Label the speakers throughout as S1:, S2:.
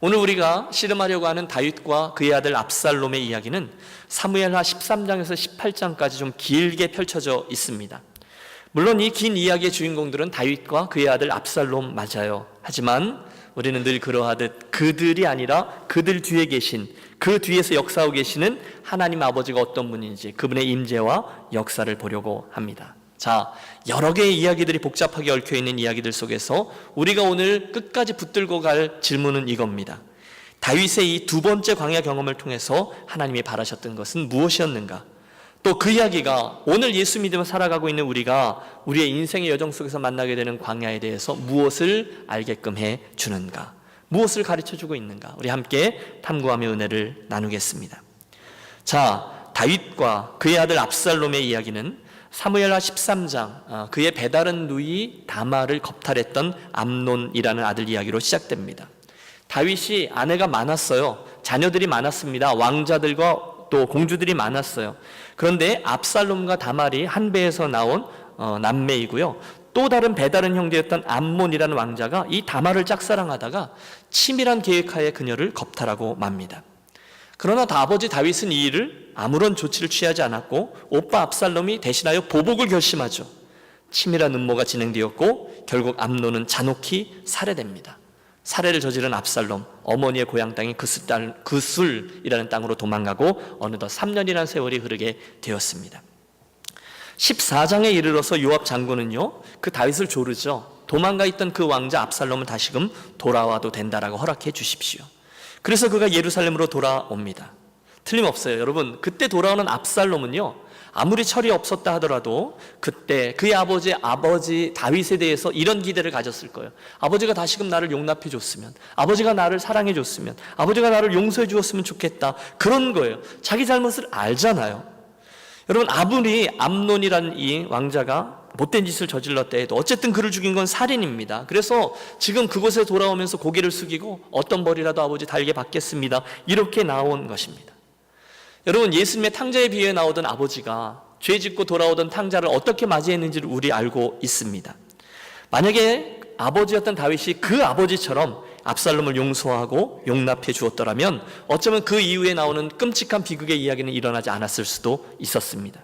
S1: 오늘 우리가 씨름하려고 하는 다윗과 그의 아들 압살롬의 이야기는 사무엘하 13장에서 18장까지 좀 길게 펼쳐져 있습니다. 물론 이 긴 이야기의 주인공들은 다윗과 그의 아들 압살롬 맞아요. 하지만 우리는 늘 그러하듯 그들이 아니라 그들 뒤에 계신, 그 뒤에서 역사하고 계시는 하나님 아버지가 어떤 분인지 그분의 임재와 역사를 보려고 합니다. 자, 여러 개의 이야기들이 복잡하게 얽혀있는 이야기들 속에서 우리가 오늘 끝까지 붙들고 갈 질문은 이겁니다. 다윗의 이 두 번째 광야 경험을 통해서 하나님이 바라셨던 것은 무엇이었는가? 또 그 이야기가 오늘 예수 믿으며 살아가고 있는 우리가 우리의 인생의 여정 속에서 만나게 되는 광야에 대해서 무엇을 알게끔 해주는가? 무엇을 가르쳐주고 있는가? 우리 함께 탐구하며 은혜를 나누겠습니다. 자, 다윗과 그의 아들 압살롬의 이야기는 사무엘하 13장 그의 배다른 누이 다말을 겁탈했던 암논이라는 아들 이야기로 시작됩니다. 다윗이 아내가 많았어요. 자녀들이 많았습니다. 왕자들과 또 공주들이 많았어요. 그런데 압살롬과 다말이 한 배에서 나온 남매이고요. 또 다른 배다른 형제였던 암몬이라는 왕자가 이 다말을 짝사랑하다가 치밀한 계획하에 그녀를 겁탈하고 맙니다. 그러나 아버지 다윗은 이 일을 아무런 조치를 취하지 않았고 오빠 압살롬이 대신하여 보복을 결심하죠. 치밀한 음모가 진행되었고 결국 암논은 잔혹히 살해됩니다. 살해를 저지른 압살롬, 어머니의 고향 땅인 그술이라는 땅으로 도망가고 어느덧 3년이라는 세월이 흐르게 되었습니다. 14장에 이르러서 요압 장군은요, 그 다윗을 조르죠. 도망가 있던 그 왕자 압살롬을 다시금 돌아와도 된다라고 허락해 주십시오. 그래서 그가 예루살렘으로 돌아옵니다. 틀림없어요. 여러분, 그때 돌아오는 압살롬은요, 아무리 철이 없었다 하더라도 그때 그의 아버지 다윗에 대해서 이런 기대를 가졌을 거예요. 아버지가 다시금 나를 용납해 줬으면, 아버지가 나를 사랑해 줬으면, 아버지가 나를 용서해 주었으면 좋겠다. 그런 거예요. 자기 잘못을 알잖아요. 여러분, 아무리 암논이라는 이 왕자가 못된 짓을 저질렀다 해도 어쨌든 그를 죽인 건 살인입니다. 그래서 지금 그곳에 돌아오면서 고개를 숙이고 어떤 벌이라도 아버지 달게 받겠습니다, 이렇게 나온 것입니다. 여러분, 예수님의 탕자의 비유에 나오던 아버지가 죄 짓고 돌아오던 탕자를 어떻게 맞이했는지를 우리 알고 있습니다. 만약에 아버지였던 다윗이 그 아버지처럼 압살롬을 용서하고 용납해 주었더라면 어쩌면 그 이후에 나오는 끔찍한 비극의 이야기는 일어나지 않았을 수도 있었습니다.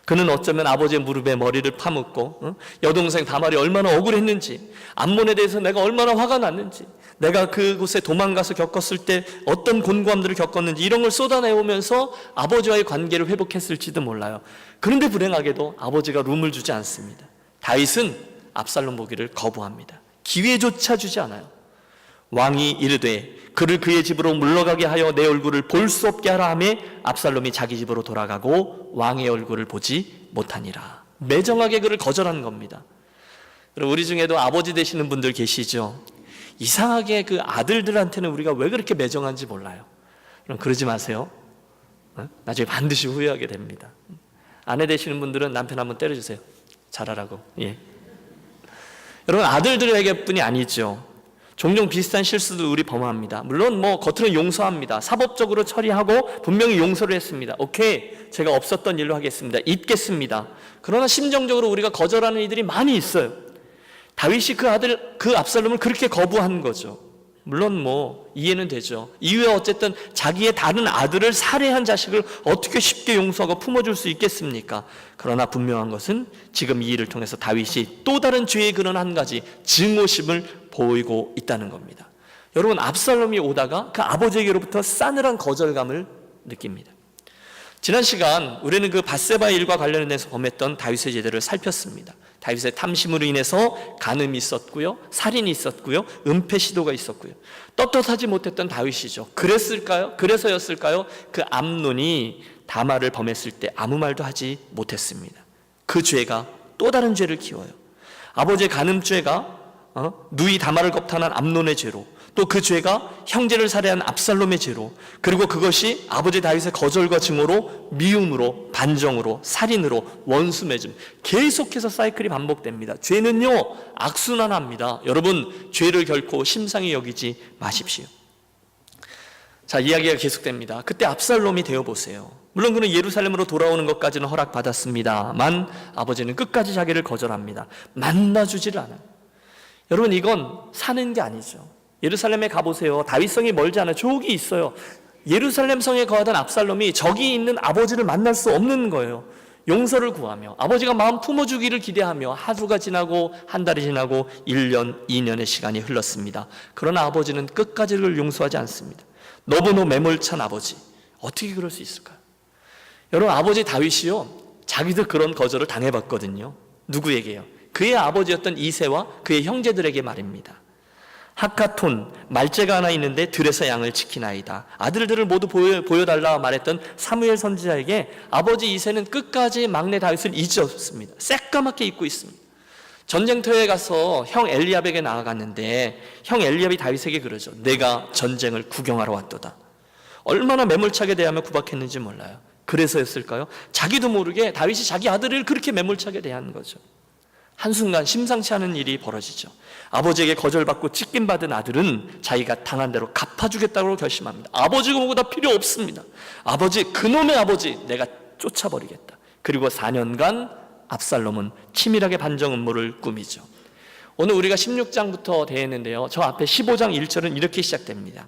S1: 그는 어쩌면 아버지의 무릎에 머리를 파묻고 여동생 다말이 얼마나 억울했는지, 암몬에 대해서 내가 얼마나 화가 났는지, 내가 그곳에 도망가서 겪었을 때 어떤 곤고함들을 겪었는지 이런 걸 쏟아내오면서 아버지와의 관계를 회복했을지도 몰라요. 그런데 불행하게도 아버지가 룸을 주지 않습니다. 다윗은 압살롬 보기를 거부합니다. 기회조차 주지 않아요. 왕이 이르되 그를 그의 집으로 물러가게 하여 내 얼굴을 볼 수 없게 하라 하매 압살롬이 자기 집으로 돌아가고 왕의 얼굴을 보지 못하니라. 매정하게 그를 거절한 겁니다. 우리 중에도 아버지 되시는 분들 계시죠? 이상하게 그 아들들한테는 우리가 왜 그렇게 매정한지 몰라요. 그럼 그러지 마세요. 나중에 반드시 후회하게 됩니다. 아내 되시는 분들은 남편 한번 때려주세요. 잘하라고. 예. 여러분, 아들들에게 뿐이 아니죠. 종종 비슷한 실수도 우리 범합니다. 물론 겉으로는 용서합니다. 사법적으로 처리하고 분명히 용서를 했습니다. 오케이, 제가 없었던 일로 하겠습니다. 잊겠습니다. 그러나 심정적으로 우리가 거절하는 이들이 많이 있어요. 다윗이 그 압살롬을 그렇게 거부한 거죠. 물론 이해는 되죠. 이후에 어쨌든 자기의 다른 아들을 살해한 자식을 어떻게 쉽게 용서하고 품어줄 수 있겠습니까? 그러나 분명한 것은 지금 이 일을 통해서 다윗이 또 다른 죄의 근원 한 가지, 증오심을 보이고 있다는 겁니다. 여러분, 압살롬이 오다가 그 아버지에게로부터 싸늘한 거절감을 느낍니다. 지난 시간 우리는 그 밧세바의 일과 관련해서 범했던 다윗의 죄들을 살폈습니다. 다윗의 탐심으로 인해서 간음이 있었고요, 살인이 있었고요, 은폐 시도가 있었고요. 떳떳하지 못했던 다윗이죠. 그래서였을까요? 그 암논이 다말을 범했을 때 아무 말도 하지 못했습니다. 그 죄가 또 다른 죄를 키워요. 아버지의 간음죄가 누이 다말을 겁탈한 암논의 죄로, 또 그 죄가 형제를 살해한 압살롬의 죄로, 그리고 그것이 아버지 다윗의 거절과 증오로, 미움으로, 반정으로, 살인으로, 원수 맺음, 계속해서 사이클이 반복됩니다. 죄는요, 악순환합니다. 여러분, 죄를 결코 심상히 여기지 마십시오. 자, 이야기가 계속됩니다. 그때 압살롬이 되어보세요. 물론 그는 예루살렘으로 돌아오는 것까지는 허락받았습니다만 아버지는 끝까지 자기를 거절합니다. 만나주지를 않아요. 여러분, 이건 사는 게 아니죠. 예루살렘에 가보세요. 다윗성이 멀지 않아요. 저기 있어요. 예루살렘 성에 거하던 압살롬이 저기 있는 아버지를 만날 수 없는 거예요. 용서를 구하며 아버지가 마음 품어주기를 기대하며 하루가 지나고 한 달이 지나고 1년, 2년의 시간이 흘렀습니다. 그러나 아버지는 끝까지 그를 용서하지 않습니다. 너무너무 매몰찬 아버지, 어떻게 그럴 수 있을까요? 여러분, 아버지 다윗이요, 자기도 그런 거절을 당해봤거든요. 누구에게요? 그의 아버지였던 이새와 그의 형제들에게 말입니다. 하카톤, 말제가 하나 있는데 들에서 양을 지키나이다. 아들들을 모두 보여달라 말했던 사무엘 선지자에게 아버지 이새는 끝까지 막내 다윗을 잊었습니다. 새까맣게 잊고 있습니다. 전쟁터에 가서 형 엘리압에게 나아갔는데 형 엘리압이 다윗에게 그러죠. 내가 전쟁을 구경하러 왔도다. 얼마나 매몰차게 대하며 구박했는지 몰라요. 그래서였을까요? 자기도 모르게 다윗이 자기 아들을 그렇게 매몰차게 대한 거죠. 한순간 심상치 않은 일이 벌어지죠. 아버지에게 거절받고 찢김받은 아들은 자기가 당한 대로 갚아주겠다고 결심합니다. 아버지가 뭐보다 필요 없습니다. 아버지, 그놈의 아버지 내가 쫓아버리겠다. 그리고 4년간 압살롬은 치밀하게 반정 음모를 꾸미죠. 오늘 우리가 16장부터 되어 있는데요, 저 앞에 15장 1절은 이렇게 시작됩니다.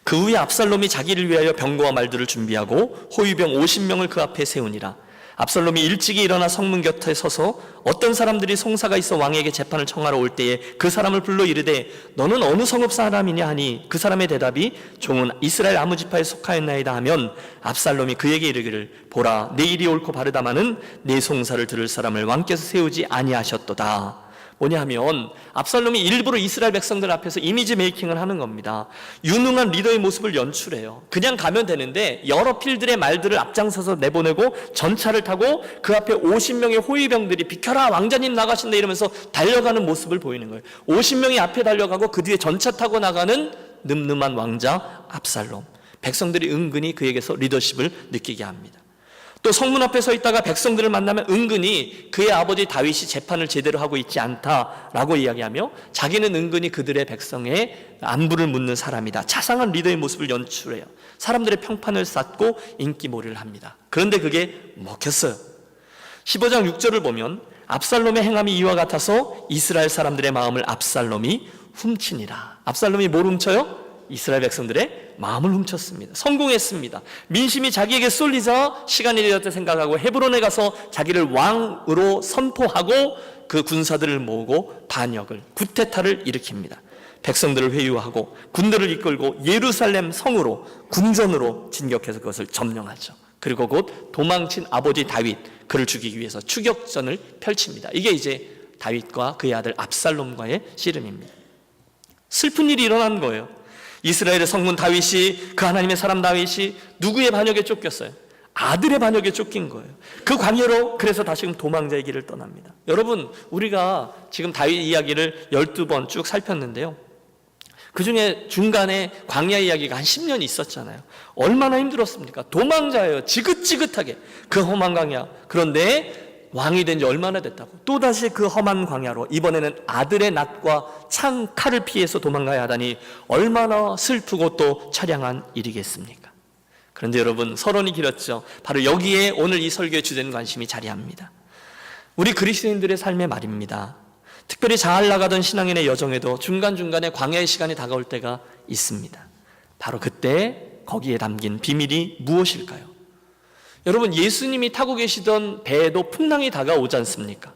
S1: 그 후에 압살롬이 자기를 위하여 병거와 말들을 준비하고 호위병 50명을 그 앞에 세우니라. 압살롬이 일찍이 일어나 성문 곁에 서서 어떤 사람들이 송사가 있어 왕에게 재판을 청하러 올 때에 그 사람을 불러 이르되 너는 어느 성읍 사람이냐 하니 그 사람의 대답이 종은 이스라엘 아무 지파에 속하였나이다 하면 압살롬이 그에게 이르기를 보라 내 일이 옳고 바르다마는 내 송사를 들을 사람을 왕께서 세우지 아니하셨도다. 뭐냐 하면 압살롬이 일부러 이스라엘 백성들 앞에서 이미지 메이킹을 하는 겁니다. 유능한 리더의 모습을 연출해요. 그냥 가면 되는데 여러 필들의 말들을 앞장서서 내보내고 전차를 타고 그 앞에 50명의 호위병들이 비켜라 왕자님 나가신다 이러면서 달려가는 모습을 보이는 거예요. 50명이 앞에 달려가고 그 뒤에 전차 타고 나가는 늠름한 왕자 압살롬. 백성들이 은근히 그에게서 리더십을 느끼게 합니다. 또 성문 앞에 서 있다가 백성들을 만나면 은근히 그의 아버지 다윗이 재판을 제대로 하고 있지 않다라고 이야기하며 자기는 은근히 그들의 백성의 안부를 묻는 사람이다. 자상한 리더의 모습을 연출해요. 사람들의 평판을 쌓고 인기몰이를 합니다. 그런데 그게 먹혔어요. 15장 6절을 보면 압살롬의 행함이 이와 같아서 이스라엘 사람들의 마음을 압살롬이 훔치니라. 압살롬이 뭘 훔쳐요? 이스라엘 백성들의 마음을 훔쳤습니다. 성공했습니다. 민심이 자기에게 쏠리자 시간이 되었다 생각하고 헤브론에 가서 자기를 왕으로 선포하고 그 군사들을 모으고 반역을, 구테타를 일으킵니다. 백성들을 회유하고 군대를 이끌고 예루살렘 성으로 군전으로 진격해서 그것을 점령하죠. 그리고 곧 도망친 아버지 다윗, 그를 죽이기 위해서 추격전을 펼칩니다. 이게 이제 다윗과 그의 아들 압살롬과의 씨름입니다. 슬픈 일이 일어난 거예요. 이스라엘의 성문 다윗이, 그 하나님의 사람 다윗이 누구의 반역에 쫓겼어요? 아들의 반역에 쫓긴 거예요. 그 광야로 그래서 다시금 도망자의 길을 떠납니다. 여러분, 우리가 지금 다윗 이야기를 12번 쭉 살폈는데요, 그 중에 중간에 광야 이야기가 한 10년이 있었잖아요. 얼마나 힘들었습니까? 도망자예요. 지긋지긋하게 그 험한 광야. 그런데 왕이 된 지 얼마나 됐다고 또다시 그 험한 광야로 이번에는 아들의 낫과 창 칼을 피해서 도망가야 하다니 얼마나 슬프고 또 처량한 일이겠습니까? 그런데 여러분, 서론이 길었죠. 바로 여기에 오늘 이 설교의 주된 관심이 자리합니다. 우리 그리스도인들의 삶의 말입니다. 특별히 잘 나가던 신앙인의 여정에도 중간중간에 광야의 시간이 다가올 때가 있습니다. 바로 그때 거기에 담긴 비밀이 무엇일까요? 여러분, 예수님이 타고 계시던 배에도 풍랑이 다가오지 않습니까?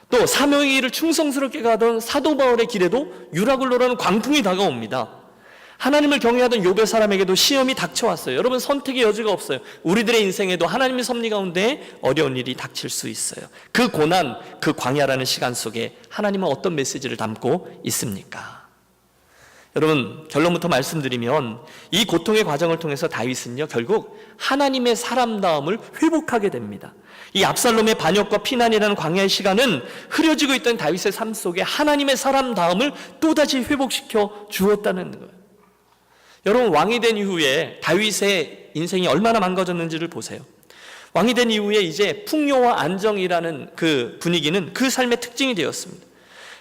S1: 또 사명의 길을 충성스럽게 가던 사도 바울의 길에도 유락을 노라는 광풍이 다가옵니다. 하나님을 경외하던 욥의 사람에게도 시험이 닥쳐왔어요. 여러분, 선택의 여지가 없어요. 우리들의 인생에도 하나님의 섭리 가운데 어려운 일이 닥칠 수 있어요. 그 고난, 그 광야라는 시간 속에 하나님은 어떤 메시지를 담고 있습니까? 여러분, 결론부터 말씀드리면 이 고통의 과정을 통해서 다윗은요, 결국 하나님의 사람다움을 회복하게 됩니다. 이 압살롬의 반역과 피난이라는 광야의 시간은 흐려지고 있던 다윗의 삶 속에 하나님의 사람다움을 또다시 회복시켜 주었다는 거예요. 여러분, 왕이 된 이후에 다윗의 인생이 얼마나 망가졌는지를 보세요. 왕이 된 이후에 이제 풍요와 안정이라는 그 분위기는 그 삶의 특징이 되었습니다.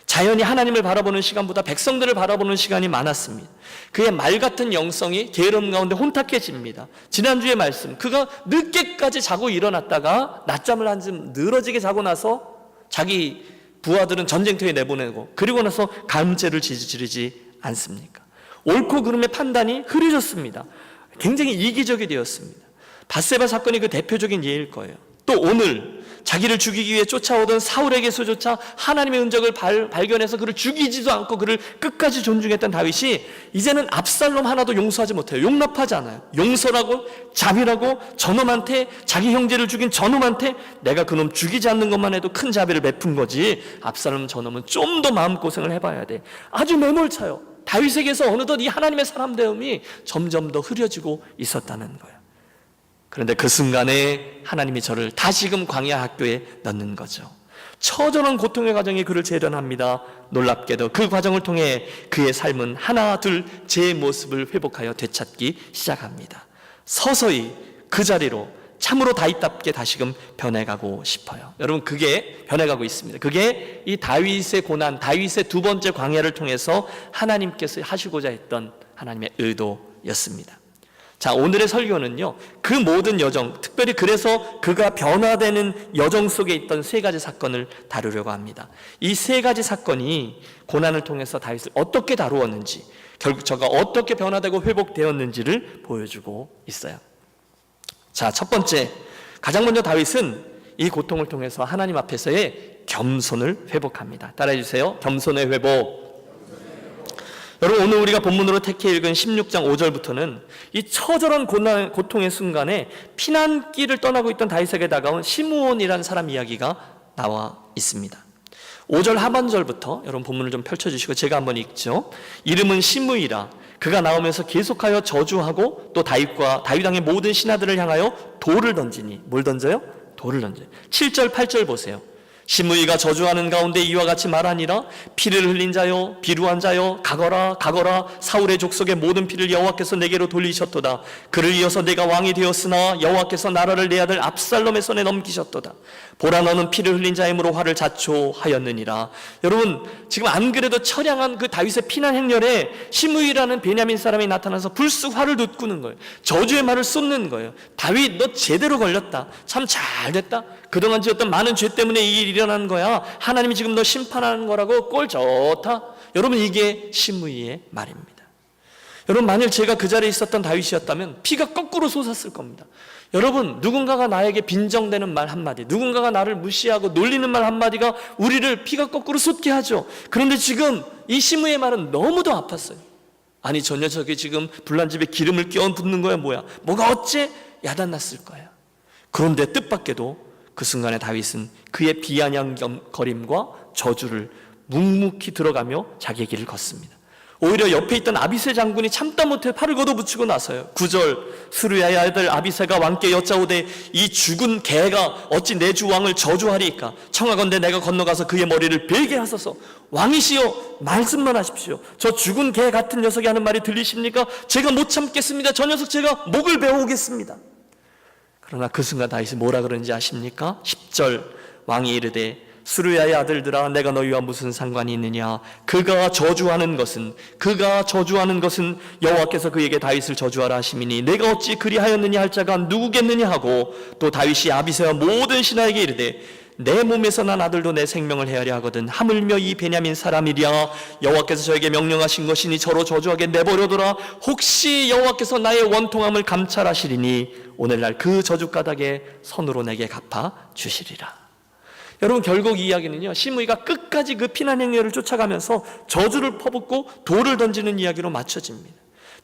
S1: 자연히 하나님을 바라보는 시간보다 백성들을 바라보는 시간이 많았습니다. 그의 말 같은 영성이 게으름 가운데 혼탁해집니다. 지난주의 말씀, 그가 늦게까지 자고 일어났다가 낮잠을 한숨 늘어지게 자고 나서 자기 부하들은 전쟁터에 내보내고 그리고 나서 감죄를 지르지 않습니까? 옳고 그름의 판단이 흐려졌습니다. 굉장히 이기적이 되었습니다. 밧세바 사건이 그 대표적인 예일 거예요. 또 오늘 자기를 죽이기 위해 쫓아오던 사울에게서조차 하나님의 흔적을 발견해서 그를 죽이지도 않고 그를 끝까지 존중했던 다윗이 이제는 압살롬 하나도 용서하지 못해요. 용납하지 않아요. 용서라고, 자비라고, 저놈한테, 자기 형제를 죽인 저놈한테 내가 그놈 죽이지 않는 것만 해도 큰 자비를 베푼 거지, 압살롬 저놈은 좀 더 마음고생을 해봐야 돼. 아주 매몰차요. 다윗에게서 어느덧 이 하나님의 사람됨이 점점 더 흐려지고 있었다는 거예요. 그런데 그 순간에 하나님이 저를 다시금 광야 학교에 넣는 거죠. 처절한 고통의 과정이 그를 재련합니다. 놀랍게도 그 과정을 통해 그의 삶은 하나 둘 제 모습을 회복하여 되찾기 시작합니다. 서서히 그 자리로 참으로 다윗답게 다시금 변해가고 싶어요. 여러분, 그게 변해가고 있습니다. 그게 이 다윗의 고난, 다윗의 두 번째 광야를 통해서 하나님께서 하시고자 했던 하나님의 의도였습니다. 자, 오늘의 설교는요, 그 모든 여정, 특별히 그래서 그가 변화되는 여정 속에 있던 세 가지 사건을 다루려고 합니다. 이 세 가지 사건이 고난을 통해서 다윗을 어떻게 다루었는지, 결국 저가 어떻게 변화되고 회복되었는지를 보여주고 있어요. 자, 첫 번째, 가장 먼저 다윗은 이 고통을 통해서 하나님 앞에서의 겸손을 회복합니다. 따라해 주세요. 겸손의 회복. 여러분, 오늘 우리가 본문으로 택해 읽은 16장 5절부터는 이 처절한 고통의 순간에 피난길을 떠나고 있던 다윗에게 다가온 시므온이라는 사람 이야기가 나와 있습니다. 5절 하반절부터 여러분 본문을 좀 펼쳐주시고 제가 한번 읽죠. 이름은 시므이라. 그가 나오면서 계속하여 저주하고 또 다윗 왕의 모든 신하들을 향하여 돌을 던지니. 뭘 던져요? 돌을 던져요. 7절 8절 보세요. 시므이가 저주하는 가운데 이와 같이 말하니라. 피를 흘린 자여, 비루한 자여, 가거라 가거라. 사울의 족속의 모든 피를 여호와께서 내게로 돌리셨도다. 그를 이어서 내가 왕이 되었으나 여호와께서 나라를 내 아들 압살롬의 손에 넘기셨도다. 보라, 너는 피를 흘린 자이므로 화를 자초하였느니라. 여러분, 지금 안 그래도 처량한 그 다윗의 피난 행렬에 시므이라는 베냐민 사람이 나타나서 불쑥 화를 돋구는 거예요. 저주의 말을 쏟는 거예요. 다윗, 너 제대로 걸렸다. 참 잘됐다. 그동안 지었던 많은 죄 때문에 이 일이 일어나는 거야. 하나님이 지금 너 심판하는 거라고. 꼴 좋다. 여러분, 이게 시므이의 말입니다. 여러분, 만일 제가 그 자리에 있었던 다윗이었다면 피가 거꾸로 솟았을 겁니다. 여러분, 누군가가 나에게 빈정대는 말 한마디, 누군가가 나를 무시하고 놀리는 말 한마디가 우리를 피가 거꾸로 솟게 하죠. 그런데 지금 이 시므이의 말은 너무도 아팠어요. 아니, 저 녀석이 지금 불난 집에 기름을 끼워 붓는 거야 뭐야. 뭐가 어째 야단났을 거야. 그런데 뜻밖에도 그 순간에 다윗은 그의 비아냥거림과 저주를 묵묵히 들어가며 자기의 길을 걷습니다. 오히려 옆에 있던 아비새 장군이 참다 못해 팔을 걷어붙이고 나서요. 9절, 스루야의 아들 아비새가 왕께 여짜오되 이 죽은 개가 어찌 내 주 왕을 저주하리이까. 청하건대 내가 건너가서 그의 머리를 베게 하소서. 왕이시여, 말씀만 하십시오. 저 죽은 개 같은 녀석이 하는 말이 들리십니까? 제가 못 참겠습니다. 저 녀석 제가 목을 베어오겠습니다. 그러나 그 순간 다윗이 뭐라 그러는지 아십니까? 10절, 왕이 이르되 스루야의 아들들아, 내가 너희와 무슨 상관이 있느냐. 그가 저주하는 것은 여호와께서 그에게 다윗을 저주하라 하심이니 내가 어찌 그리하였느냐 할 자가 누구겠느냐 하고, 또 다윗이 아비새와 모든 신하에게 이르되 내 몸에서 난 아들도 내 생명을 헤아려 하거든 하물며 이 베냐민 사람이랴. 여호와께서 저에게 명령하신 것이니 저로 저주하게 내버려둬라. 혹시 여호와께서 나의 원통함을 감찰하시리니 오늘날 그 저주가닥에 손으로 내게 갚아 주시리라. 여러분, 결국 이 이야기는요, 시므이가 끝까지 그 피난 행렬을 쫓아가면서 저주를 퍼붓고 돌을 던지는 이야기로 맞춰집니다.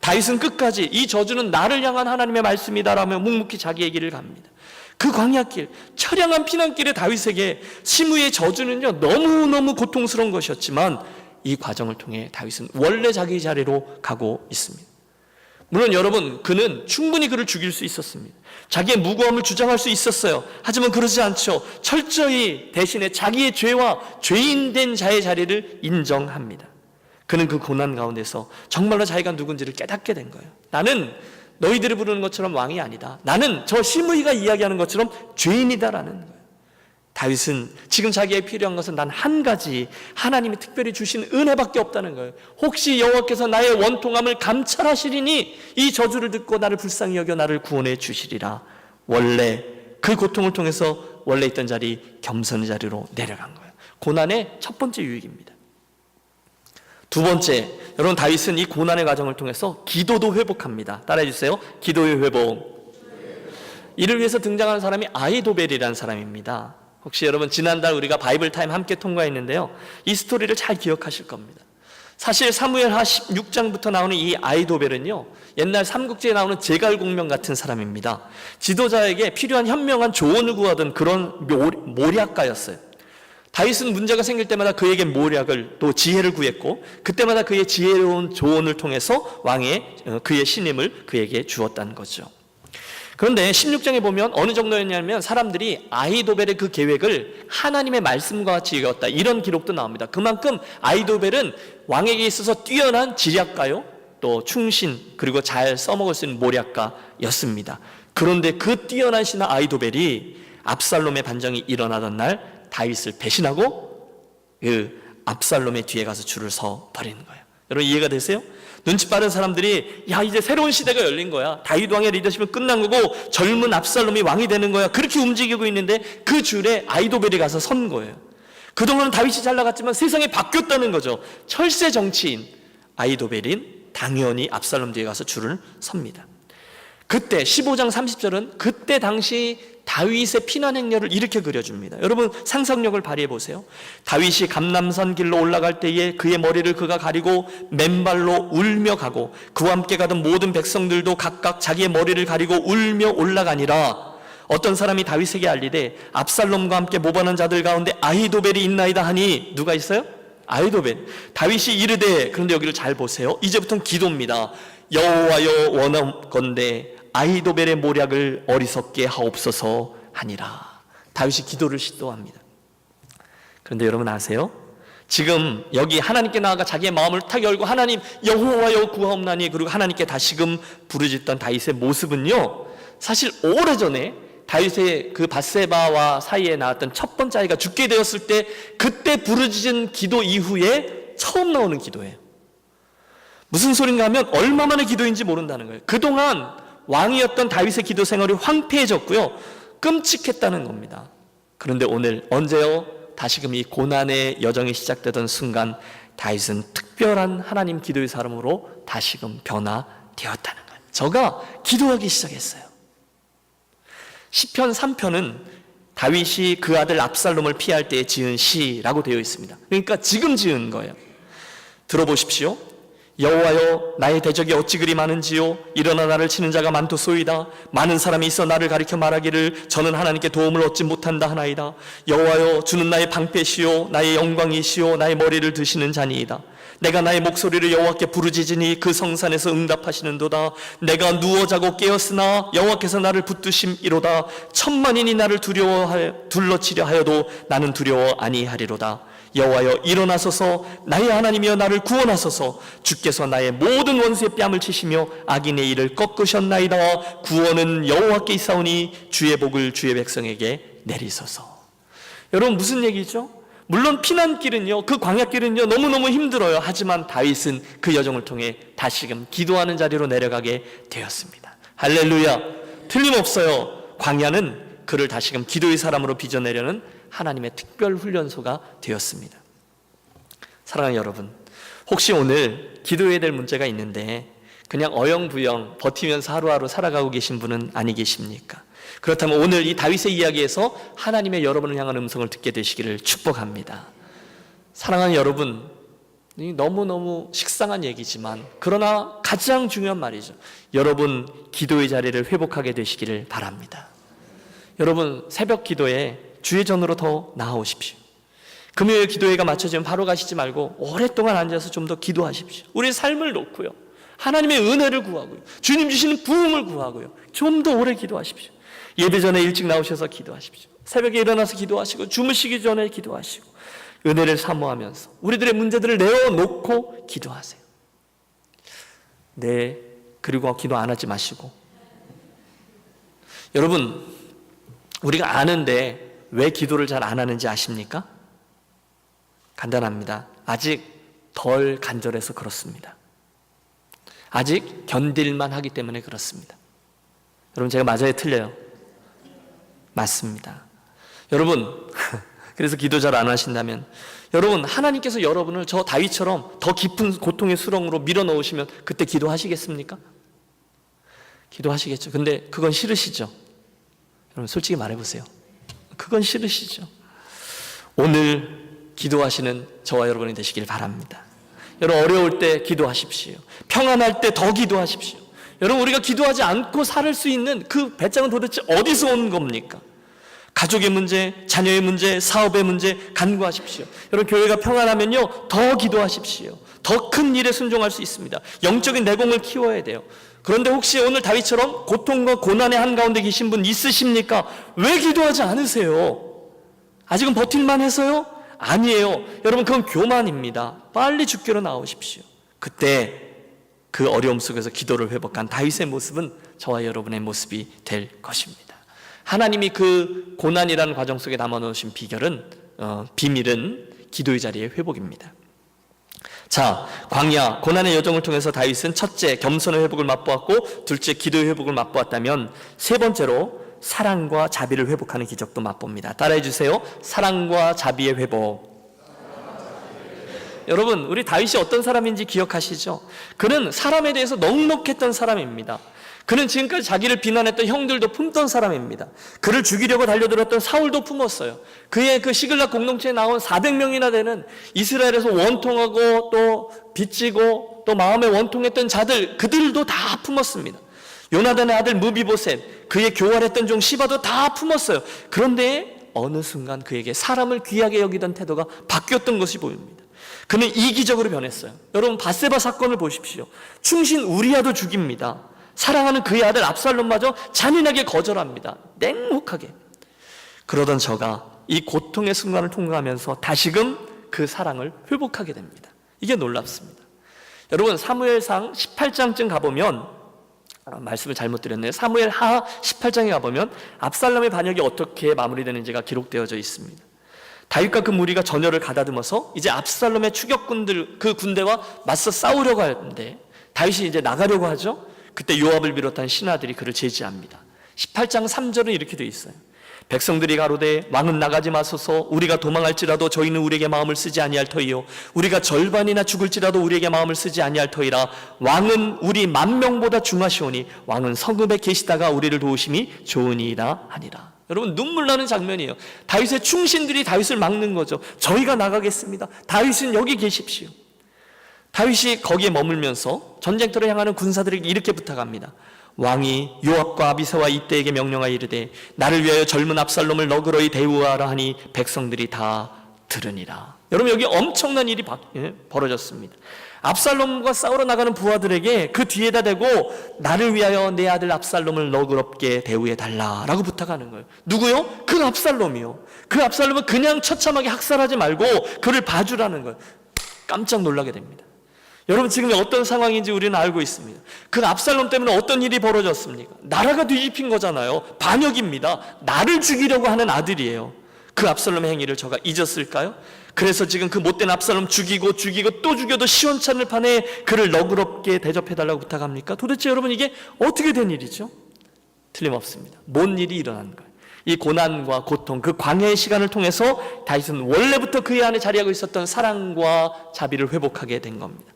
S1: 다윗은 끝까지 이 저주는 나를 향한 하나님의 말씀이다라며 묵묵히 자기의 길을 갑니다. 그 광야길, 처량한 피난길의 다윗에게 시므이의 저주는요, 너무너무 고통스러운 것이었지만 이 과정을 통해 다윗은 원래 자기 자리로 가고 있습니다. 물론 여러분, 그는 충분히 그를 죽일 수 있었습니다. 자기의 무고함을 주장할 수 있었어요. 하지만 그러지 않죠. 철저히 대신에 자기의 죄와 죄인된 자의 자리를 인정합니다. 그는 그 고난 가운데서 정말로 자기가 누군지를 깨닫게 된 거예요. 나는 너희들이 부르는 것처럼 왕이 아니다. 나는 저 시므이가 이야기하는 것처럼 죄인이다라는 거예요. 다윗은 지금 자기에게 필요한 것은 단 한 가지, 하나님이 특별히 주신 은혜밖에 없다는 거예요. 혹시 여호와께서 나의 원통함을 감찰하시리니 이 저주를 듣고 나를 불쌍히 여겨 나를 구원해 주시리라. 원래 그 고통을 통해서 원래 있던 자리, 겸손의 자리로 내려간 거예요. 고난의 첫 번째 유익입니다. 두 번째, 여러분 다윗은 이 고난의 과정을 통해서 기도도 회복합니다. 따라해 주세요. 기도의 회복. 이를 위해서 등장하는 사람이 아히도벨이라는 사람입니다. 혹시 여러분 지난달 우리가 바이블 타임 함께 통과했는데요, 이 스토리를 잘 기억하실 겁니다. 사실 사무엘하 16장부터 나오는 이 아히도벨은요, 옛날 삼국지에 나오는 제갈공명 같은 사람입니다. 지도자에게 필요한 현명한 조언을 구하던 그런 모략가였어요. 다윗은 문제가 생길 때마다 그에게 모략을, 또 지혜를 구했고, 그때마다 그의 지혜로운 조언을 통해서 그의 신임을 그에게 주었다는 거죠. 그런데 16장에 보면 어느 정도였냐면 사람들이 아히도벨의 그 계획을 하나님의 말씀과 같이 읽었다, 이런 기록도 나옵니다. 그만큼 아히도벨은 왕에게 있어서 뛰어난 지략가요, 또 충신, 그리고 잘 써먹을 수 있는 모략가였습니다. 그런데 그 뛰어난 신하 아히도벨이 압살롬의 반정이 일어나던 날 다윗을 배신하고 그 압살롬의 뒤에 가서 줄을 서 버리는 거예요. 여러분 이해가 되세요? 눈치 빠른 사람들이 야, 이제 새로운 시대가 열린 거야, 다윗 왕의 리더십은 끝난 거고 젊은 압살롬이 왕이 되는 거야, 그렇게 움직이고 있는데 그 줄에 아히도벨이 가서 선 거예요. 그동안은 다윗이 잘 나갔지만 세상이 바뀌었다는 거죠. 철새 정치인 아히도벨인 당연히 압살롬 뒤에 가서 줄을 섭니다. 그때 15장 30절은 그때 당시 다윗의 피난 행렬을 이렇게 그려줍니다. 여러분 상상력을 발휘해 보세요. 다윗이 감람산 길로 올라갈 때에 그의 머리를 그가 가리고 맨발로 울며 가고, 그와 함께 가던 모든 백성들도 각각 자기의 머리를 가리고 울며 올라가니라. 어떤 사람이 다윗에게 알리되 압살롬과 함께 모반한 자들 가운데 아히도벨이 있나이다 하니, 누가 있어요? 아히도벨. 다윗이 이르되, 그런데 여기를 잘 보세요. 이제부터는 기도입니다. 여호와여 원하건대 아히도벨의 모략을 어리석게 하옵소서 하니라. 다윗이 기도를 시도합니다. 그런데 여러분 아세요? 지금 여기 하나님께 나아가 자기의 마음을 탁 열고 하나님 여호와여 구하옵나니, 그리고 하나님께 다시금 부르짖던 다윗의 모습은요, 사실 오래전에 다윗의 그 밧세바와 사이에 나왔던 첫 번째 아이가 죽게 되었을 때 그때 부르짖은 기도 이후에 처음 나오는 기도예요. 무슨 소린가 하면 얼마 만의 기도인지 모른다는 거예요. 그동안 왕이었던 다윗의 기도 생활이 황폐해졌고요, 끔찍했다는 겁니다. 그런데 오늘 언제요? 다시금 이 고난의 여정이 시작되던 순간 다윗은 특별한 하나님 기도의 사람으로 다시금 변화되었다는 거예요. 저가 기도하기 시작했어요. 시편 3편은 다윗이 그 아들 압살롬을 피할 때에 지은 시라고 되어 있습니다. 그러니까 지금 지은 거예요. 들어보십시오. 여호와여 나의 대적이 어찌 그리 많은지요, 일어나 나를 치는 자가 많도소이다. 많은 사람이 있어 나를 가리켜 말하기를 저는 하나님께 도움을 얻지 못한다 하나이다. 여호와여 주는 나의 방패시요 나의 영광이시요 나의 머리를 드시는 자니이다. 내가 나의 목소리를 여호와께 부르짖으니 그 성산에서 응답하시는도다. 내가 누워 자고 깨었으나 여호와께서 나를 붙드심이로다. 천만인이 나를 둘러치려 하여도 나는 두려워 아니하리로다. 여호와여 일어나소서, 나의 하나님이여 나를 구원하소서. 주께서 나의 모든 원수의 뺨을 치시며 악인의 일을 꺾으셨나이다. 구원은 여호와께 있사오니 주의 복을 주의 백성에게 내리소서. 여러분 무슨 얘기죠? 물론 피난길은요, 그 광야길은요 너무너무 힘들어요. 하지만 다윗은 그 여정을 통해 다시금 기도하는 자리로 내려가게 되었습니다. 할렐루야. 틀림없어요. 광야는 그를 다시금 기도의 사람으로 빚어내려는 하나님의 특별 훈련소가 되었습니다. 사랑하는 여러분, 혹시 오늘 기도해야 될 문제가 있는데 그냥 어영부영 버티면서 하루하루 살아가고 계신 분은 아니 계십니까? 그렇다면 오늘 이 다윗의 이야기에서 하나님의 여러분을 향한 음성을 듣게 되시기를 축복합니다. 사랑하는 여러분, 너무너무 식상한 얘기지만 그러나 가장 중요한 말이죠. 여러분 기도의 자리를 회복하게 되시기를 바랍니다. 여러분 새벽 기도에 주의 전으로 더 나아오십시오. 금요일 기도회가 맞춰지면 바로 가시지 말고 오랫동안 앉아서 좀 더 기도하십시오. 우리의 삶을 놓고요, 하나님의 은혜를 구하고요, 주님 주시는 부흥을 구하고요, 좀 더 오래 기도하십시오. 예배 전에 일찍 나오셔서 기도하십시오. 새벽에 일어나서 기도하시고 주무시기 전에 기도하시고 은혜를 사모하면서 우리들의 문제들을 내어놓고 기도하세요. 네, 그리고 기도 안 하지 마시고, 여러분 우리가 아는데 왜 기도를 잘 안 하는지 아십니까? 간단합니다. 아직 덜 간절해서 그렇습니다. 아직 견딜만 하기 때문에 그렇습니다. 여러분 제가 맞아요, 틀려요? 맞습니다. 여러분 그래서 기도 잘 안 하신다면, 여러분, 하나님께서 여러분을 저 다윗처럼 더 깊은 고통의 수렁으로 밀어넣으시면 그때 기도하시겠습니까? 기도하시겠죠. 근데 그건 싫으시죠? 여러분 솔직히 말해보세요. 그건 싫으시죠? 오늘 기도하시는 저와 여러분이 되시길 바랍니다. 여러분, 어려울 때 기도하십시오. 평안할 때 더 기도하십시오. 여러분, 우리가 기도하지 않고 살 수 있는 그 배짱은 도대체 어디서 온 겁니까? 가족의 문제, 자녀의 문제, 사업의 문제 간구하십시오. 여러분, 교회가 평안하면요 더 기도하십시오. 더 큰 일에 순종할 수 있습니다. 영적인 내공을 키워야 돼요. 그런데 혹시 오늘 다윗처럼 고통과 고난의 한가운데 계신 분 있으십니까? 왜 기도하지 않으세요? 아직은 버틸만 해서요? 아니에요. 여러분, 그건 교만입니다. 빨리 주께로 나오십시오. 그때 그 어려움 속에서 기도를 회복한 다윗의 모습은 저와 여러분의 모습이 될 것입니다. 하나님이 그 고난이라는 과정 속에 담아놓으신 비밀은 기도의 자리의 회복입니다. 자, 광야 고난의 여정을 통해서 다윗은 첫째 겸손의 회복을 맛보았고, 둘째 기도의 회복을 맛보았다면, 세 번째로 사랑과 자비를 회복하는 기적도 맛봅니다. 따라해 주세요. 사랑과 자비의 회복. 여러분, 우리 다윗이 어떤 사람인지 기억하시죠? 그는 사람에 대해서 넉넉했던 사람입니다. 그는 지금까지 자기를 비난했던 형들도 품던 사람입니다. 그를 죽이려고 달려들었던 사울도 품었어요. 그의 그 시글락 공동체에 나온 400명이나 되는 이스라엘에서 원통하고 또 빚지고 또 마음에 원통했던 자들, 그들도 다 품었습니다. 요나단의 아들 무비보셋, 그의 교활했던 종 시바도 다 품었어요. 그런데 어느 순간 그에게 사람을 귀하게 여기던 태도가 바뀌었던 것이 보입니다. 그는 이기적으로 변했어요. 여러분, 밧세바 사건을 보십시오. 충신 우리아도 죽입니다. 사랑하는 그의 아들 압살롬마저 잔인하게 거절합니다. 냉혹하게. 그러던 저가 이 고통의 순간을 통과하면서 다시금 그 사랑을 회복하게 됩니다. 이게 놀랍습니다. 여러분, 사무엘상 18장쯤 가보면, 말씀을 잘못 드렸네요. 사무엘 하 18장에 가보면 압살롬의 반역이 어떻게 마무리되는지가 기록되어져 있습니다. 다윗과 그 무리가 전열을 가다듬어서 이제 압살롬의 추격군들, 그 군대와 맞서 싸우려고 하는데 다윗이 이제 나가려고 하죠. 그때 요압을 비롯한 신하들이 그를 제지합니다. 18장 3절은 이렇게 되어 있어요. 백성들이 가로되 왕은 나가지 마소서. 우리가 도망할지라도 저희는 우리에게 마음을 쓰지 아니할 터이요 우리가 절반이나 죽을지라도 우리에게 마음을 쓰지 아니할 터이라. 왕은 우리 10,000명보다 중하시오니 왕은 성읍에 계시다가 우리를 도우심이 좋으니이다 하니라. 여러분, 눈물 나는 장면이에요. 다윗의 충신들이 다윗을 막는 거죠. 저희가 나가겠습니다. 다윗은 여기 계십시오. 다윗이 거기에 머물면서 전쟁터를 향하는 군사들에게 이렇게 부탁합니다. 왕이 요압과 아비새와 이때에게 명령하여 이르되 나를 위하여 젊은 압살롬을 너그러이 대우하라 하니 백성들이 다 들으니라. 여러분, 여기 엄청난 일이 벌어졌습니다. 압살롬과 싸우러 나가는 부하들에게 그 뒤에다 대고 나를 위하여 내 아들 압살롬을 너그럽게 대우해 달라라고 부탁하는 거예요. 누구요? 그 압살롬이요. 그 압살롬은 그냥 처참하게 학살하지 말고 그를 봐주라는 거예요. 깜짝 놀라게 됩니다. 여러분, 지금 어떤 상황인지 우리는 알고 있습니다. 그 압살롬 때문에 어떤 일이 벌어졌습니까? 나라가 뒤집힌 거잖아요. 반역입니다. 나를 죽이려고 하는 아들이에요. 그 압살롬의 행위를 저가 잊었을까요? 그래서 지금 그 못된 압살롬 죽이고 또 죽여도 시원찮을 판에 그를 너그럽게 대접해달라고 부탁합니까? 도대체 여러분, 이게 어떻게 된 일이죠? 틀림없습니다. 뭔 일이 일어난 거예요? 이 고난과 고통, 그 광야의 시간을 통해서 다윗은 원래부터 그의 안에 자리하고 있었던 사랑과 자비를 회복하게 된 겁니다.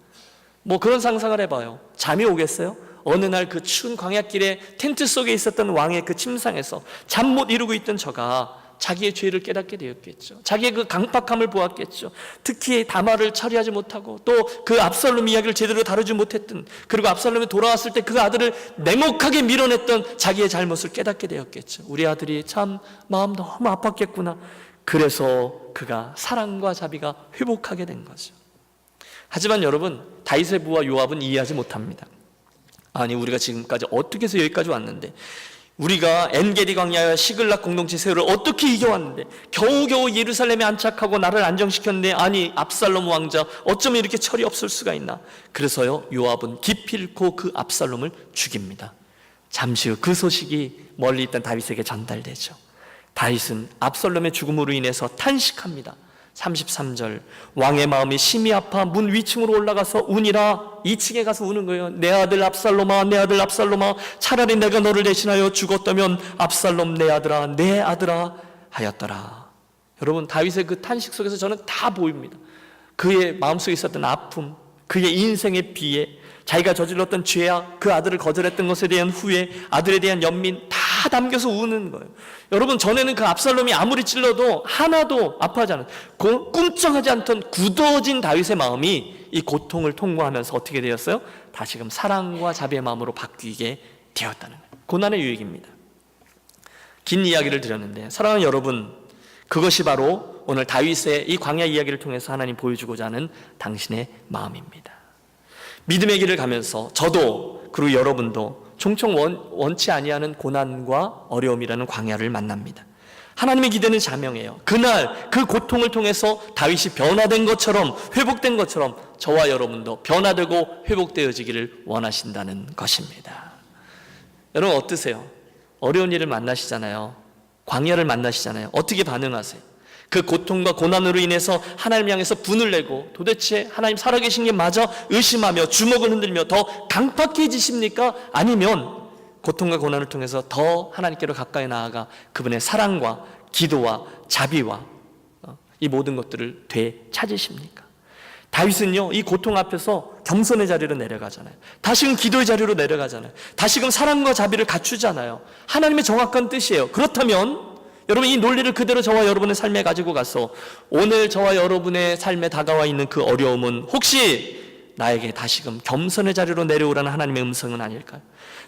S1: 뭐 그런 상상을 해봐요. 잠이 오겠어요? 어느 날 그 추운 광야길에 텐트 속에 있었던 왕의 그 침상에서 잠 못 이루고 있던 저가 자기의 죄를 깨닫게 되었겠죠. 자기의 그 강팍함을 보았겠죠. 특히 다말을 처리하지 못하고 또 그 압살롬 이야기를 제대로 다루지 못했던, 그리고 압살롬이 돌아왔을 때 그 아들을 냉혹하게 밀어냈던 자기의 잘못을 깨닫게 되었겠죠. 우리 아들이 참 마음 너무 아팠겠구나. 그래서 그가 사랑과 자비가 회복하게 된 거죠. 하지만 여러분, 다윗의 부하 요압은 이해하지 못합니다. 아니, 우리가 지금까지 어떻게 해서 여기까지 왔는데, 우리가 엔게디 광야와 시글락 공동체 세월을 어떻게 이겨왔는데, 겨우겨우 예루살렘에 안착하고 나를 안정시켰는데, 아니 압살롬 왕자 어쩌면 이렇게 철이 없을 수가 있나. 그래서요, 요압은 기필코 그 압살롬을 죽입니다. 잠시 후 그 소식이 멀리 있던 다윗에게 전달되죠. 다윗은 압살롬의 죽음으로 인해서 탄식합니다. 33절, 왕의 마음이 심히 아파 문 위층으로 올라가서 우니라. 2층에 가서 우는 거예요. 내 아들 압살롬아, 내 아들 압살롬아, 차라리 내가 너를 대신하여 죽었다면 압살롬 내 아들아 하였더라. 여러분, 다윗의 그 탄식 속에서 저는 다 보입니다. 그의 마음속에 있었던 아픔, 그의 인생의 비애, 자기가 저질렀던 죄악, 그 아들을 거절했던 것에 대한 후회, 아들에 대한 연민 다 담겨서 우는 거예요. 여러분, 전에는 그 압살롬이 아무리 찔러도 하나도 아파하지 않은, 꿈쩍하지 않던 굳어진 다윗의 마음이 이 고통을 통과하면서 어떻게 되었어요? 다시금 사랑과 자비의 마음으로 바뀌게 되었다는 거예요. 고난의 유익입니다. 긴 이야기를 드렸는데, 사랑하는 여러분, 그것이 바로 오늘 다윗의 이 광야 이야기를 통해서 하나님 보여주고자 하는 당신의 마음입니다. 믿음의 길을 가면서 저도, 그리고 여러분도 종종 원치 아니하는 고난과 어려움이라는 광야를 만납니다. 하나님의 기대는 자명해요. 그날 그 고통을 통해서 다윗이 변화된 것처럼, 회복된 것처럼 저와 여러분도 변화되고 회복되어지기를 원하신다는 것입니다. 여러분, 어떠세요? 어려운 일을 만나시잖아요. 광야를 만나시잖아요. 어떻게 반응하세요? 그 고통과 고난으로 인해서 하나님 향해서 분을 내고 도대체 하나님 살아계신 게 맞아? 의심하며 주먹을 흔들며 더 강팍해지십니까? 아니면 고통과 고난을 통해서 더 하나님께로 가까이 나아가 그분의 사랑과 기도와 자비와 이 모든 것들을 되찾으십니까? 다윗은요, 이 고통 앞에서 겸손의 자리로 내려가잖아요. 다시금 기도의 자리로 내려가잖아요. 다시금 사랑과 자비를 갖추잖아요. 하나님의 정확한 뜻이에요. 그렇다면 여러분, 이 논리를 그대로 저와 여러분의 삶에 가지고 가서 오늘 저와 여러분의 삶에 다가와 있는 그 어려움은 혹시 나에게 다시금 겸손의 자리로 내려오라는 하나님의 음성은 아닐까요?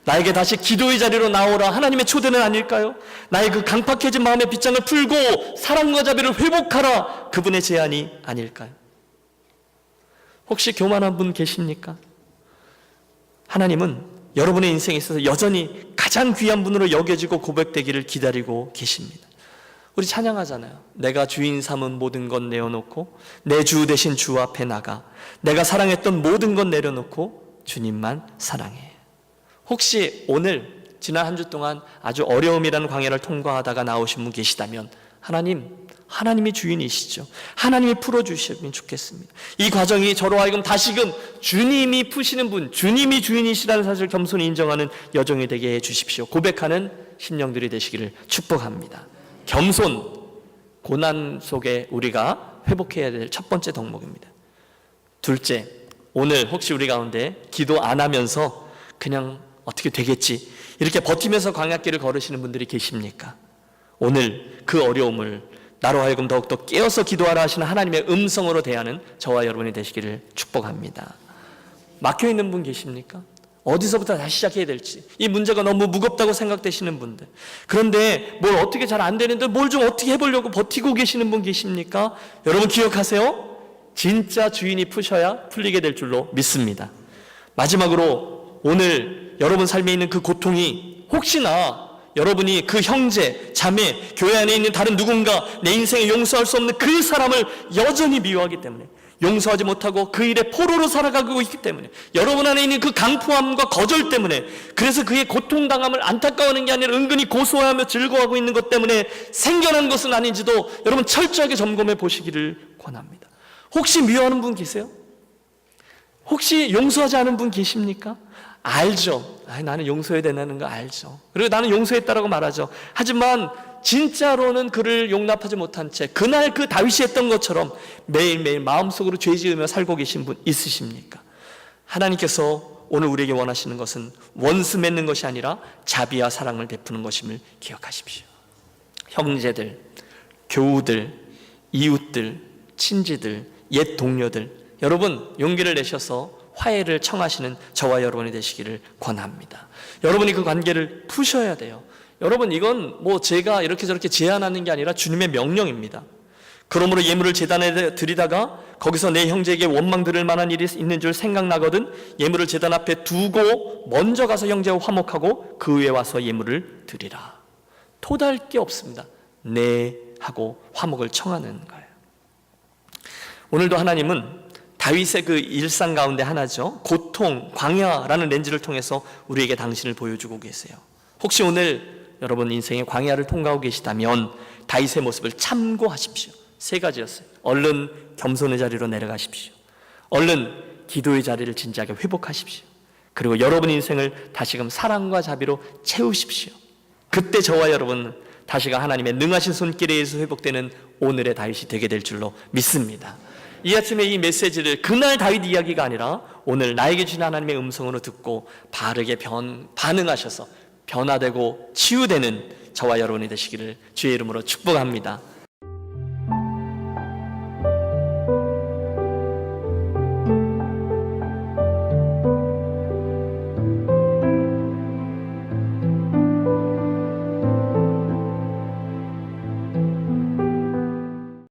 S1: 나에게 다시 기도의 자리로 나오라 하나님의 초대는 아닐까요? 나의 그 강팍해진 마음의 빗장을 풀고 사랑과 자비를 회복하라 그분의 제안이 아닐까요? 혹시 교만한 분 계십니까? 하나님은 여러분의 인생에 있어서 여전히 가장 귀한 분으로 여겨지고 고백되기를 기다리고 계십니다. 우리 찬양하잖아요. 내가 주인 삼은 모든 것 내어놓고 내 주 대신 주 앞에 나가 내가 사랑했던 모든 것 내려놓고 주님만 사랑해. 혹시 오늘 지난 한 주 동안 아주 어려움이라는 광야를 통과하다가 나오신 분 계시다면 하나님이 주인이시죠. 하나님이 풀어주시면 좋겠습니다. 이 과정이 저로 하여금 다시금 주님이 푸시는 분, 주님이 주인이시라는 사실을 겸손히 인정하는 여정이 되게 해주십시오. 고백하는 심령들이 되시기를 축복합니다. 겸손, 고난 속에 우리가 회복해야 될 첫 번째 덕목입니다. 둘째, 오늘 혹시 우리 가운데 기도 안 하면서 그냥 어떻게 되겠지 이렇게 버티면서 광야길을 걸으시는 분들이 계십니까? 오늘 그 어려움을 나로 하여금 더욱더 깨어서 기도하라 하시는 하나님의 음성으로 대하는 저와 여러분이 되시기를 축복합니다. 막혀있는 분 계십니까? 어디서부터 다시 시작해야 될지 이 문제가 너무 무겁다고 생각되시는 분들, 그런데 뭘 어떻게 잘 안 되는데 뭘 좀 어떻게 해보려고 버티고 계시는 분 계십니까? 여러분 기억하세요. 진짜 주인이 푸셔야 풀리게 될 줄로 믿습니다. 마지막으로 오늘 여러분 삶에 있는 그 고통이 혹시나 여러분이 그 형제, 자매, 교회 안에 있는 다른 누군가 내 인생에 용서할 수 없는 그 사람을 여전히 미워하기 때문에 용서하지 못하고 그 일에 포로로 살아가고 있기 때문에 여러분 안에 있는 그 강포함과 거절 때문에 그래서 그의 고통당함을 안타까워하는 게 아니라 은근히 고소하며 즐거워하고 있는 것 때문에 생겨난 것은 아닌지도 여러분 철저하게 점검해 보시기를 권합니다. 혹시 미워하는 분 계세요? 혹시 용서하지 않은 분 계십니까? 알죠. 나는 용서해야 된다는 거 알죠. 그리고 나는 용서했다라고 말하죠. 하지만 진짜로는 그를 용납하지 못한 채 그날 그 다윗이 했던 것처럼 매일매일 마음속으로 죄 지으며 살고 계신 분 있으십니까? 하나님께서 오늘 우리에게 원하시는 것은 원수 맺는 것이 아니라 자비와 사랑을 베푸는 것임을 기억하십시오. 형제들, 교우들, 이웃들, 친지들, 옛 동료들, 여러분 용기를 내셔서 화해를 청하시는 저와 여러분이 되시기를 권합니다. 여러분이 그 관계를 푸셔야 돼요. 여러분 이건 뭐 제가 이렇게 저렇게 제안하는 게 아니라 주님의 명령입니다. 그러므로 예물을 제단에 드리다가 거기서 내 형제에게 원망 들을 만한 일이 있는 줄 생각나거든 예물을 제단 앞에 두고 먼저 가서 형제와 화목하고 그 후에 와서 예물을 드리라. 토달 게 없습니다. 네 하고 화목을 청하는 거예요. 오늘도 하나님은 다윗의 그 일상 가운데 하나죠. 고통, 광야라는 렌즈를 통해서 우리에게 당신을 보여주고 계세요. 혹시 오늘 여러분 인생의 광야를 통과하고 계시다면 다윗의 모습을 참고하십시오. 세 가지였어요. 얼른 겸손의 자리로 내려가십시오. 얼른 기도의 자리를 진지하게 회복하십시오. 그리고 여러분 인생을 다시금 사랑과 자비로 채우십시오. 그때 저와 여러분은 다시가 하나님의 능하신 손길에 의해서 회복되는 오늘의 다윗이 되게 될 줄로 믿습니다. 이 아침에 이 메시지를 그날 다윗 이야기가 아니라 오늘 나에게 주신 하나님의 음성으로 듣고 바르게 반응하셔서 변화되고 치유되는 저와 여러분이 되시기를 주의 이름으로 축복합니다.